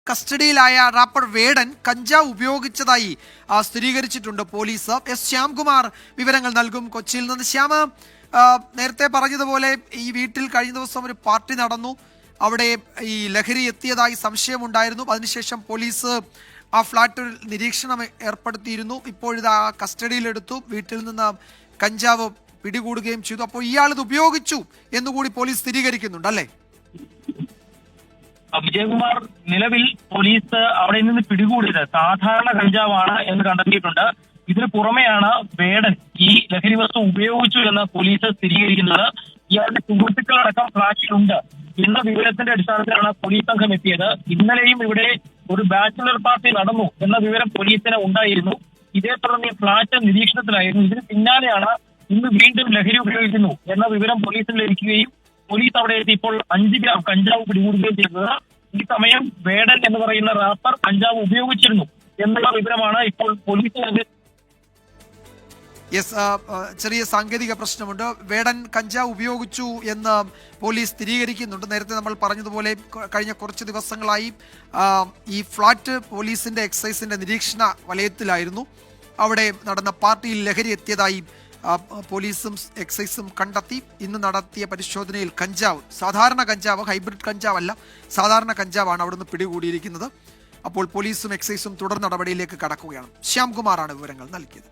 കസ്റ്റഡിയിലായ wrapper വേടൻ കഞ്ചാവ് ഉപയോഗിച്ചതായി സ്ഥിരീകരിച്ചിട്ടുണ്ട് police. S Shyamkumar വിവരങ്ങൾ നൽകും കൊച്ചിയിൽ നിന്ന്. ശ്യാമ, നേരത്തെ പറഞ്ഞതുപോലെ ഈ വീട്ടിൽ കഴിഞ്ഞ ദിവസം ഒരു പാർട്ടി നടന്നു. അവിടെ ഈ ലഹരി എത്തിയതായി സംശയമുണ്ടായിരുന്നു. അതിനുശേഷം പോലീസ് ആ ഫ്ലാറ്റിൽ നിരീക്ഷണം ഏർപ്പെടുത്തിയിരുന്നു. ഇപ്പോഴിത് കസ്റ്റഡിയിലെടുത്തു. വീട്ടിൽ നിന്ന് കഞ്ചാവ് പിടികൂടുകയും ചെയ്തു. അപ്പോൾ ഇയാളിത് ഉപയോഗിച്ചു എന്നുകൂടി പോലീസ് സ്ഥിരീകരിക്കുന്നുണ്ട് അല്ലേ? വിജയകുമാർ, നിലവിൽ പോലീസ് അവിടെ നിന്ന് പിടികൂടിയത് സാധാരണ കഞ്ചാവാണ് എന്ന് കണ്ടെത്തിയിട്ടുണ്ട്. ഇതിന് പുറമെയാണ് വേടൻ ഈ ലഹരി വസ്തു ഉപയോഗിച്ചു എന്ന് പോലീസ് സ്ഥിരീകരിക്കുന്നത്. ഇയാളുടെ സുഹൃത്തുക്കളടക്കം ഫ്ലാറ്റിലുണ്ട് എന്ന വിവരത്തിന്റെ അടിസ്ഥാനത്തിലാണ് പോലീസ് സംഘം എത്തിയത്. ഇന്നലെയും ഇവിടെ ഒരു ബാച്ചിലർ പാർട്ടി നടന്നു എന്ന വിവരം പോലീസിന് ഉണ്ടായിരുന്നു. ഇതേ തുടർന്ന് ഈ ഫ്ളാറ്റ് നിരീക്ഷണത്തിലായിരുന്നു. ഇതിന് പിന്നാലെയാണ് ഇന്ന് വീണ്ടും ലഹരി ഉപയോഗിക്കുന്നു എന്ന വിവരം പോലീസിന് ലഭിക്കുകയും പോലീസ് അവിടെ എത്തി ഇപ്പോൾ 5 ഗ്രാം കഞ്ചാവ് പിടികൂടുകയും ചെയ്തത്. ഈ സമയം വേടൻ എന്ന് പറയുന്ന റാപ്പർ കഞ്ചാവ് ഉപയോഗിച്ചിരുന്നു എന്നുള്ള വിവരമാണ് ഇപ്പോൾ പോലീസ്. യെസ്, ചെറിയ സാങ്കേതിക പ്രശ്നമുണ്ട്. വേടൻ കഞ്ചാവ് ഉപയോഗിച്ചു എന്ന് പോലീസ് സ്ഥിരീകരിക്കുന്നുണ്ട്. നേരത്തെ നമ്മൾ പറഞ്ഞതുപോലെ കഴിഞ്ഞ കുറച്ച് ദിവസങ്ങളായി ഈ ഫ്ളാറ്റ് പോലീസിന്റെ എക്സൈസിന്റെ നിരീക്ഷണ വലയത്തിലായിരുന്നു. അവിടെ നടന്ന പാർട്ടിയിൽ ലഹരി എത്തിയതായി പോലീസും എക്സൈസും കണ്ടെത്തി. ഇന്ന് നടത്തിയ പരിശോധനയിൽ കഞ്ചാവ്, സാധാരണ കഞ്ചാവ്, ഹൈബ്രിഡ് കഞ്ചാവല്ല, സാധാരണ കഞ്ചാവാണ് അവിടുന്ന് പിടികൂടിയിരിക്കുന്നത്. അപ്പോൾ പോലീസും എക്സൈസും തുടർ നടപടിയിലേക്ക് കടക്കുകയാണ്. ശ്യാംകുമാറാണ് വിവരങ്ങൾ നൽകിയത്.